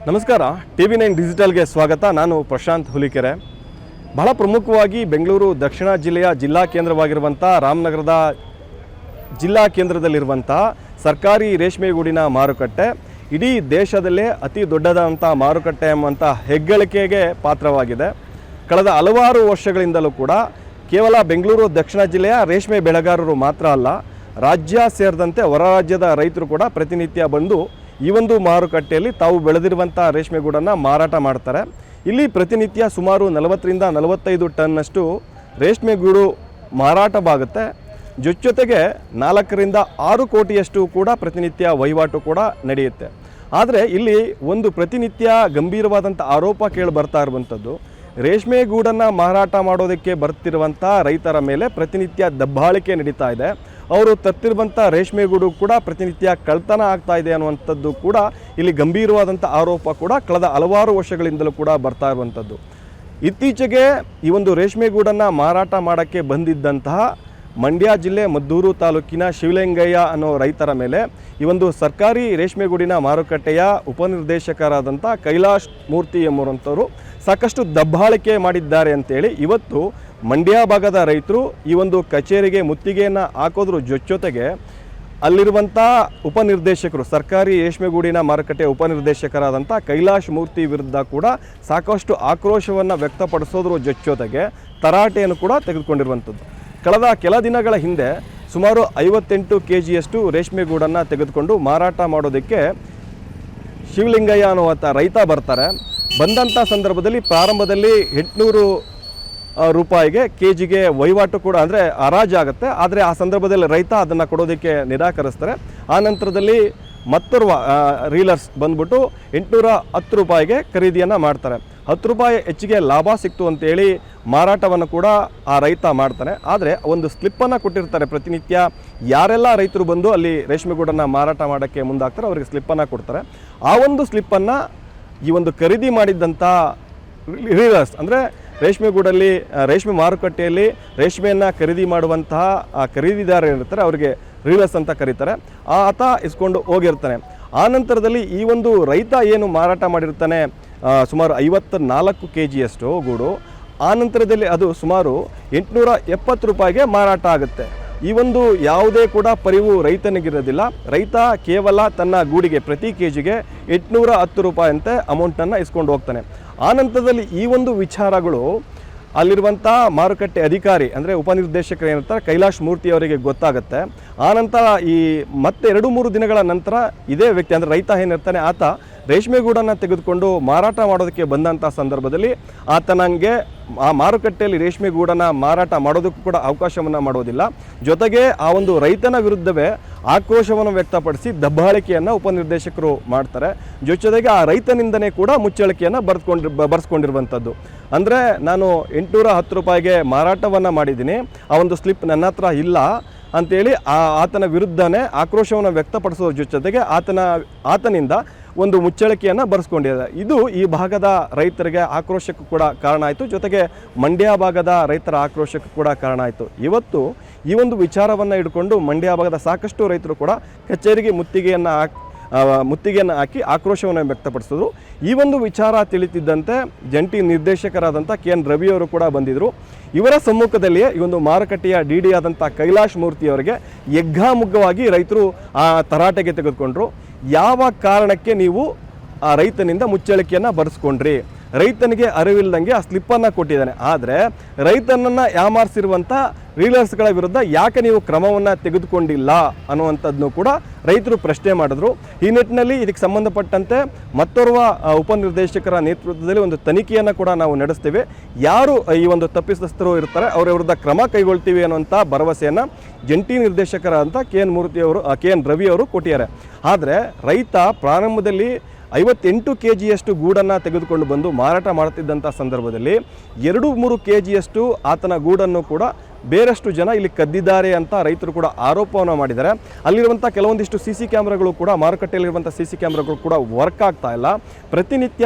ನಮಸ್ಕಾರ. TV9 ಡಿಜಿಟಲ್ಗೆ ಸ್ವಾಗತ. ನಾನು ಪ್ರಶಾಂತ್ ಹುಲಿಕೆರೆ. ಬಹಳ ಪ್ರಮುಖವಾಗಿ ಬೆಂಗಳೂರು ದಕ್ಷಿಣ ಜಿಲ್ಲೆಯ ಜಿಲ್ಲಾ ಕೇಂದ್ರವಾಗಿರುವಂಥ ರಾಮನಗರದ ಜಿಲ್ಲಾ ಕೇಂದ್ರದಲ್ಲಿರುವಂಥ ಸರ್ಕಾರಿ ರೇಷ್ಮೆಗೂಡಿನ ಮಾರುಕಟ್ಟೆ ಇಡೀ ದೇಶದಲ್ಲೇ ಅತಿ ದೊಡ್ಡದಾದಂಥ ಮಾರುಕಟ್ಟೆ ಎಂಬಂಥ ಹೆಗ್ಗಳಿಕೆಗೆ ಪಾತ್ರವಾಗಿದೆ. ಕಳೆದ ಹಲವಾರು ವರ್ಷಗಳಿಂದಲೂ ಕೂಡ ಕೇವಲ ಬೆಂಗಳೂರು ದಕ್ಷಿಣ ಜಿಲ್ಲೆಯ ರೇಷ್ಮೆ ಬೆಳೆಗಾರರು ಮಾತ್ರ ಅಲ್ಲ, ರಾಜ್ಯ ಸೇರಿದಂತೆ ಹೊರ ರಾಜ್ಯದ ರೈತರು ಕೂಡ ಪ್ರತಿನಿತ್ಯ ಬಂದು ಈ ಒಂದು ಮಾರುಕಟ್ಟೆಯಲ್ಲಿ ತಾವು ಬೆಳೆದಿರುವಂಥ ರೇಷ್ಮೆಗೂಡನ್ನು ಮಾರಾಟ ಮಾಡ್ತಾರೆ. ಇಲ್ಲಿ ಪ್ರತಿನಿತ್ಯ ಸುಮಾರು 40ರಿಂದ 45 ಟನ್ನಷ್ಟು ರೇಷ್ಮೆಗೂಡು ಮಾರಾಟವಾಗುತ್ತೆ. ಜೊತೆಗೆ 4ರಿಂದ 6 ಕೋಟಿಯಷ್ಟು ಕೂಡ ಪ್ರತಿನಿತ್ಯ ವಹಿವಾಟು ಕೂಡ ನಡೆಯುತ್ತೆ. ಆದರೆ ಇಲ್ಲಿ ಒಂದು ಪ್ರತಿನಿತ್ಯ ಗಂಭೀರವಾದಂಥ ಆರೋಪ ಕೇಳಿ ಬರ್ತಾ ಇರುವಂಥದ್ದು, ರೇಷ್ಮೆಗೂಡನ್ನು ಮಾರಾಟ ಮಾಡೋದಕ್ಕೆ ಬರ್ತಿರುವಂಥ ರೈತರ ಮೇಲೆ ಪ್ರತಿನಿತ್ಯ ದಬ್ಬಾಳಿಕೆ ನಡೀತಾ ಇದೆ. ಅವರು ತರ್ತಿರುವಂಥ ರೇಷ್ಮೆಗೂಡು ಕೂಡ ಪ್ರತಿನಿತ್ಯ ಕಳ್ತನ ಆಗ್ತಾ ಇದೆ ಅನ್ನುವಂಥದ್ದು ಕೂಡ ಇಲ್ಲಿ ಗಂಭೀರವಾದಂಥ ಆರೋಪ ಕೂಡ ಕಳೆದ ಹಲವಾರು ವರ್ಷಗಳಿಂದಲೂ ಕೂಡ ಬರ್ತಾ ಇರುವಂಥದ್ದು. ಇತ್ತೀಚೆಗೆ ಈ ಒಂದು ರೇಷ್ಮೆಗೂಡನ್ನು ಮಾರಾಟ ಮಾಡೋಕ್ಕೆ ಬಂದಿದ್ದಂತಹ ಮಂಡ್ಯ ಜಿಲ್ಲೆ ಮದ್ದೂರು ತಾಲೂಕಿನ ಶಿವಲಿಂಗಯ್ಯ ಅನ್ನೋ ರೈತರ ಮೇಲೆ ಈ ಒಂದು ಸರ್ಕಾರಿ ರೇಷ್ಮೆಗೂಡಿನ ಮಾರುಕಟ್ಟೆಯ ಉಪನಿರ್ದೇಶಕರಾದಂಥ ಕೈಲಾಶ್ ಮೂರ್ತಿ ಎಂಬುವಂಥವರು ಸಾಕಷ್ಟು ದಬ್ಬಾಳಿಕೆ ಮಾಡಿದ್ದಾರೆ ಅಂತೇಳಿ ಇವತ್ತು ಮಂಡ್ಯ ಭಾಗದ ರೈತರು ಈ ಒಂದು ಕಚೇರಿಗೆ ಮುತ್ತಿಗೆಯನ್ನು ಹಾಕೋದ್ರ ಜೊತೆಗೆ ಅಲ್ಲಿರುವಂಥ ಉಪನಿರ್ದೇಶಕರು, ಸರ್ಕಾರಿ ರೇಷ್ಮೆಗೂಡಿನ ಮಾರುಕಟ್ಟೆಯ ಉಪನಿರ್ದೇಶಕರಾದಂಥ ಕೈಲಾಶ್ ಮೂರ್ತಿ ವಿರುದ್ಧ ಕೂಡ ಸಾಕಷ್ಟು ಆಕ್ರೋಶವನ್ನು ವ್ಯಕ್ತಪಡಿಸೋದ್ರ ಜೊತೆಗೆ ತರಾಟೆಯನ್ನು ಕೂಡ ತೆಗೆದುಕೊಂಡಿರುವಂಥದ್ದು. ಕಳೆದ ಕೆಲ ದಿನಗಳ ಹಿಂದೆ ಸುಮಾರು 58 kgಯಷ್ಟು ರೇಷ್ಮೆಗೂಡನ್ನು ತೆಗೆದುಕೊಂಡು ಮಾರಾಟ ಮಾಡೋದಕ್ಕೆ ಶಿವಲಿಂಗಯ್ಯ ಅನ್ನುವಂಥ ರೈತ ಬರ್ತಾರೆ. ಬಂದಂಥ ಸಂದರ್ಭದಲ್ಲಿ ಪ್ರಾರಂಭದಲ್ಲಿ 800 ರೂಪಾಯಿಗೆ ಕೆಜಿಗೆ ವಹಿವಾಟು ಕೂಡ ಅಂದರೆ ಹರಾಜಾಗುತ್ತೆ. ಆದರೆ ಆ ಸಂದರ್ಭದಲ್ಲಿ ರೈತ ಅದನ್ನು ಕೊಡೋದಕ್ಕೆ ನಿರಾಕರಿಸ್ತಾರೆ. ಆ ನಂತರದಲ್ಲಿ ಮತ್ತೋರ್ವ ರೀಲರ್ಸ್ ಬಂದ್ಬಿಟ್ಟು 810 ರೂಪಾಯಿಗೆ ಖರೀದಿಯನ್ನು ಮಾಡ್ತಾರೆ. 10 ರೂಪಾಯಿ ಹೆಚ್ಚಿಗೆ ಲಾಭ ಸಿಕ್ತು ಅಂತೇಳಿ ಮಾರಾಟವನ್ನು ಕೂಡ ಆ ರೈತ ಮಾಡ್ತಾನೆ. ಆದರೆ ಒಂದು ಸ್ಲಿಪ್ಪನ್ನು ಕೊಟ್ಟಿರ್ತಾರೆ. ಪ್ರತಿನಿತ್ಯ ಯಾರೆಲ್ಲ ರೈತರು ಬಂದು ಅಲ್ಲಿ ರೇಷ್ಮೆಗೂಡನ್ನು ಮಾರಾಟ ಮಾಡೋಕ್ಕೆ ಮುಂದಾಗ್ತಾರೆ ಅವರಿಗೆ ಸ್ಲಿಪ್ಪನ್ನು ಕೊಡ್ತಾರೆ. ಆ ಒಂದು ಸ್ಲಿಪ್ಪನ್ನು ಈ ಒಂದು ಖರೀದಿ ಮಾಡಿದ್ದಂಥ ರೀಲರ್ಸ್ ಅಂದರೆ ರೇಷ್ಮೆಗೂಡಲ್ಲಿ ರೇಷ್ಮೆ ಮಾರುಕಟ್ಟೆಯಲ್ಲಿ ರೇಷ್ಮೆಯನ್ನು ಖರೀದಿ ಮಾಡುವಂತಹ ಆ ಖರೀದಿದಾರ ಇರ್ತಾರೆ, ಅವರಿಗೆ ರೀಲರ್ಸ್ ಅಂತ ಕರೀತಾರೆ. ಆತ ಇಸ್ಕೊಂಡು ಹೋಗಿರ್ತಾನೆ. ಆ ನಂತರದಲ್ಲಿ ಈ ಒಂದು ರೈತ ಏನು ಮಾರಾಟ ಮಾಡಿರ್ತಾನೆ ಸುಮಾರು 54 kgಯಷ್ಟು ಗೂಡು, ಆ ನಂತರದಲ್ಲಿ ಅದು ಸುಮಾರು 870 ರೂಪಾಯಿಗೆ ಮಾರಾಟ ಆಗುತ್ತೆ. ಈ ಒಂದು ಯಾವುದೇ ಕೂಡ ಪರಿವು ರೈತನಿಗಿರೋದಿಲ್ಲ. ರೈತ ಕೇವಲ ತನ್ನ ಗೂಡಿಗೆ ಪ್ರತಿ ಕೆಜಿಗೆ 810 ರೂಪಾಯಿ ಅಂತೆ ಅಮೌಂಟನ್ನು ಇಸ್ಕೊಂಡು ಹೋಗ್ತಾನೆ. ಆ ನಂತರದಲ್ಲಿ ಈ ಒಂದು ವಿಚಾರಗಳು ಅಲ್ಲಿರುವಂಥ ಮಾರುಕಟ್ಟೆ ಅಧಿಕಾರಿ ಅಂದರೆ ಉಪನಿರ್ದೇಶಕರು ಏನಿರ್ತಾರೆ ಕೈಲಾಶ್ ಮೂರ್ತಿ ಅವರಿಗೆ ಗೊತ್ತಾಗುತ್ತೆ. ಆನಂತರ ಈ ಮತ್ತೆ 2-3 ದಿನಗಳ ನಂತರ ಇದೇ ವ್ಯಕ್ತಿ ಅಂದರೆ ರೈತ ಏನಿರ್ತಾನೆ ಆತ ರೇಷ್ಮೆಗೂಡನ್ನು ತೆಗೆದುಕೊಂಡು ಮಾರಾಟ ಮಾಡೋದಕ್ಕೆ ಬಂದಂಥ ಸಂದರ್ಭದಲ್ಲಿ ಆತನಿಗೆ ಆ ಮಾರುಕಟ್ಟೆಯಲ್ಲಿ ರೇಷ್ಮೆಗೂಡನ್ನು ಮಾರಾಟ ಮಾಡೋದಕ್ಕೂ ಕೂಡ ಅವಕಾಶವನ್ನು ಮಾಡೋದಿಲ್ಲ. ಜೊತೆಗೆ ಆ ಒಂದು ರೈತನ ವಿರುದ್ಧವೇ ಆಕ್ರೋಶವನ್ನು ವ್ಯಕ್ತಪಡಿಸಿ ದಬ್ಬಾಳಿಕೆಯನ್ನು ಉಪನಿರ್ದೇಶಕರು ಮಾಡ್ತಾರೆ. ಜೊತೆಗೆ ಆ ರೈತನಿಂದನೇ ಕೂಡ ಮುಚ್ಚಳಿಕೆಯನ್ನು ಬರೆಸ್ಕೊಂಡಿರುವಂಥದ್ದು. ಅಂದರೆ ನಾನು 810 ರೂಪಾಯಿಗೆ ಮಾರಾಟವನ್ನು ಮಾಡಿದ್ದೀನಿ, ಆ ಒಂದು ಸ್ಲಿಪ್ ನನ್ನ ಹತ್ರ ಇಲ್ಲ ಅಂಥೇಳಿ ಆತನ ವಿರುದ್ಧನೇ ಆಕ್ರೋಶವನ್ನು ವ್ಯಕ್ತಪಡಿಸೋದ್ರ ಜೊತೆಗೆ ಆತನಿಂದ ಒಂದು ಮುಚ್ಚಳಿಕೆಯನ್ನು ಬರೆಸ್ಕೊಂಡಿದೆ. ಇದು ಈ ಭಾಗದ ರೈತರಿಗೆ ಆಕ್ರೋಶಕ್ಕೂ ಕೂಡ ಕಾರಣ ಆಯಿತು. ಜೊತೆಗೆ ಮಂಡ್ಯ ಭಾಗದ ರೈತರ ಆಕ್ರೋಶಕ್ಕೂ ಕೂಡ ಕಾರಣ ಆಯಿತು. ಇವತ್ತು ಈ ಒಂದು ವಿಚಾರವನ್ನು ಇಟ್ಕೊಂಡು ಮಂಡ್ಯ ಭಾಗದ ಸಾಕಷ್ಟು ರೈತರು ಕೂಡ ಕಚೇರಿಗೆ ಮುತ್ತಿಗೆಯನ್ನು ಹಾಕಿ ಆಕ್ರೋಶವನ್ನು ವ್ಯಕ್ತಪಡಿಸಿದ್ರು. ಈ ಒಂದು ವಿಚಾರ ತಿಳಿತಿದ್ದಂತೆ ಜಂಟಿ ನಿರ್ದೇಶಕರಾದಂಥ KN ರವಿಯವರು ಕೂಡ ಬಂದಿದ್ದರು. ಇವರ ಸಮ್ಮುಖದಲ್ಲಿಯೇ ಈ ಒಂದು ಮಾರುಕಟ್ಟೆಯ DD ಆದಂಥ ಕೈಲಾಶ್ ಮೂರ್ತಿ ಅವರಿಗೆ ಯಗ್ಗಾಮುಗ್ಗವಾಗಿ ರೈತರು ಆ ತರಾಟೆಗೆ ತೆಗೆದುಕೊಂಡ್ರು. ಯಾವ ಕಾರಣಕ್ಕೆ ನೀವು ಆ ರೈತನಿಂದ ಮುಚ್ಚಳಿಕೆಯನ್ನು ಬರೆಸ್ಕೊಂಡ್ರಿ? ರೈತನಿಗೆ ಅರಿವಿಲ್ಲದಂಗೆ ಆ ಸ್ಲಿಪ್ಪನ್ನು ಕೊಟ್ಟಿದ್ದಾನೆ. ಆದರೆ ರೈತನನ್ನು ಯಾಮಾರಿಸಿರುವಂಥ ರೀಲರ್ಸ್ಗಳ ವಿರುದ್ಧ ಯಾಕೆ ನೀವು ಕ್ರಮವನ್ನು ತೆಗೆದುಕೊಂಡಿಲ್ಲ ಅನ್ನುವಂಥದ್ದನ್ನು ಕೂಡ ರೈತರು ಪ್ರಶ್ನೆ ಮಾಡಿದ್ರು. ಈ ನಿಟ್ಟಿನಲ್ಲಿ ಇದಕ್ಕೆ ಸಂಬಂಧಪಟ್ಟಂತೆ ಮತ್ತೋರ್ವ ಉಪನಿರ್ದೇಶಕರ ನೇತೃತ್ವದಲ್ಲಿ ಒಂದು ತನಿಖೆಯನ್ನು ಕೂಡ ನಾವು ನಡೆಸ್ತೀವಿ. ಯಾರು ಈ ಒಂದು ತಪ್ಪಿತಸ್ಥರು ಇರ್ತಾರೆ ಅವರ ವಿರುದ್ಧ ಕ್ರಮ ಕೈಗೊಳ್ತೀವಿ ಅನ್ನುವಂಥ ಭರವಸೆಯನ್ನು ಜಂಟಿ ನಿರ್ದೇಶಕರಾದಂಥ KN ರವಿ ಅವರು ಕೊಟ್ಟಿದ್ದಾರೆ. ಆದರೆ ರೈತ ಪ್ರಾರಂಭದಲ್ಲಿ 58 kgಯಷ್ಟು ಗೂಡನ್ನು ತೆಗೆದುಕೊಂಡು ಬಂದು ಮಾರಾಟ ಮಾಡ್ತಿದ್ದಂಥ ಸಂದರ್ಭದಲ್ಲಿ 2-3 kgಯಷ್ಟು ಆತನ ಗೂಡನ್ನು ಕೂಡ ಬೇರಷ್ಟು ಜನ ಇಲ್ಲಿ ಕದ್ದಿದ್ದಾರೆ ಅಂತ ರೈತರು ಕೂಡ ಆರೋಪವನ್ನು ಮಾಡಿದ್ದಾರೆ. ಅಲ್ಲಿರುವಂಥ ಕೆಲವೊಂದಿಷ್ಟು CC ಕ್ಯಾಮ್ರಾಗಳು ಕೂಡ ಮಾರುಕಟ್ಟೆಯಲ್ಲಿರುವಂಥ CC ಕ್ಯಾಮ್ರಾಗಳು ಕೂಡ ವರ್ಕ್ ಆಗ್ತಾ ಇಲ್ಲ. ಪ್ರತಿನಿತ್ಯ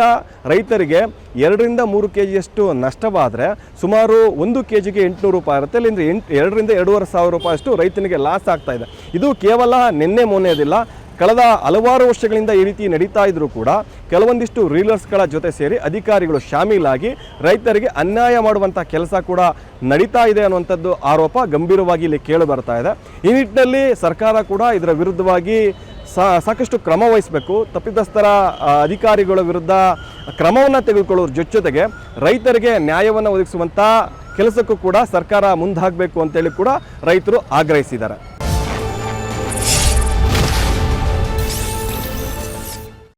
ರೈತರಿಗೆ 2ರಿಂದ 3 kgಯಷ್ಟು ನಷ್ಟವಾದರೆ ಸುಮಾರು 1 kgಗೆ 800 ರೂಪಾಯಿ ಇರುತ್ತೆ. ಅಲ್ಲಿಂದ 2ರಿಂದ 2,500 ರೂಪಾಯಿಯಷ್ಟು ರೈತನಿಗೆ ಲಾಸ್ ಆಗ್ತಾ ಇದೆ. ಇದು ಕೇವಲ ನಿನ್ನೆ ಮೊನ್ನೆದಿಲ್ಲ, ಕಳೆದ ಹಲವಾರು ವರ್ಷಗಳಿಂದ ಈ ರೀತಿ ನಡೀತಾ ಇದ್ರೂ ಕೂಡ ಕೆಲವೊಂದಿಷ್ಟು ರೀಲರ್ಸ್ಗಳ ಜೊತೆ ಸೇರಿ ಅಧಿಕಾರಿಗಳು ಶಾಮೀಲಾಗಿ ರೈತರಿಗೆ ಅನ್ಯಾಯ ಮಾಡುವಂಥ ಕೆಲಸ ಕೂಡ ನಡೀತಾ ಇದೆ ಅನ್ನುವಂಥದ್ದು ಆರೋಪ ಗಂಭೀರವಾಗಿ ಇಲ್ಲಿ ಕೇಳಿ ಬರ್ತಾ ಇದೆ. ಈ ನಿಟ್ಟಿನಲ್ಲಿ ಸರ್ಕಾರ ಕೂಡ ಇದರ ವಿರುದ್ಧವಾಗಿ ಸಾಕಷ್ಟು ಕ್ರಮ ವಹಿಸಬೇಕು. ತಪ್ಪಿತಸ್ಥರ ಅಧಿಕಾರಿಗಳ ವಿರುದ್ಧ ಕ್ರಮವನ್ನು ತೆಗೆದುಕೊಳ್ಳೋದ್ರ ಜೊತೆಗೆ ರೈತರಿಗೆ ನ್ಯಾಯವನ್ನು ಒದಗಿಸುವಂಥ ಕೆಲಸಕ್ಕೂ ಕೂಡ ಸರ್ಕಾರ ಮುಂದಾಗಬೇಕು ಅಂತೇಳಿ ಕೂಡ ರೈತರು ಆಗ್ರಹಿಸಿದ್ದಾರೆ.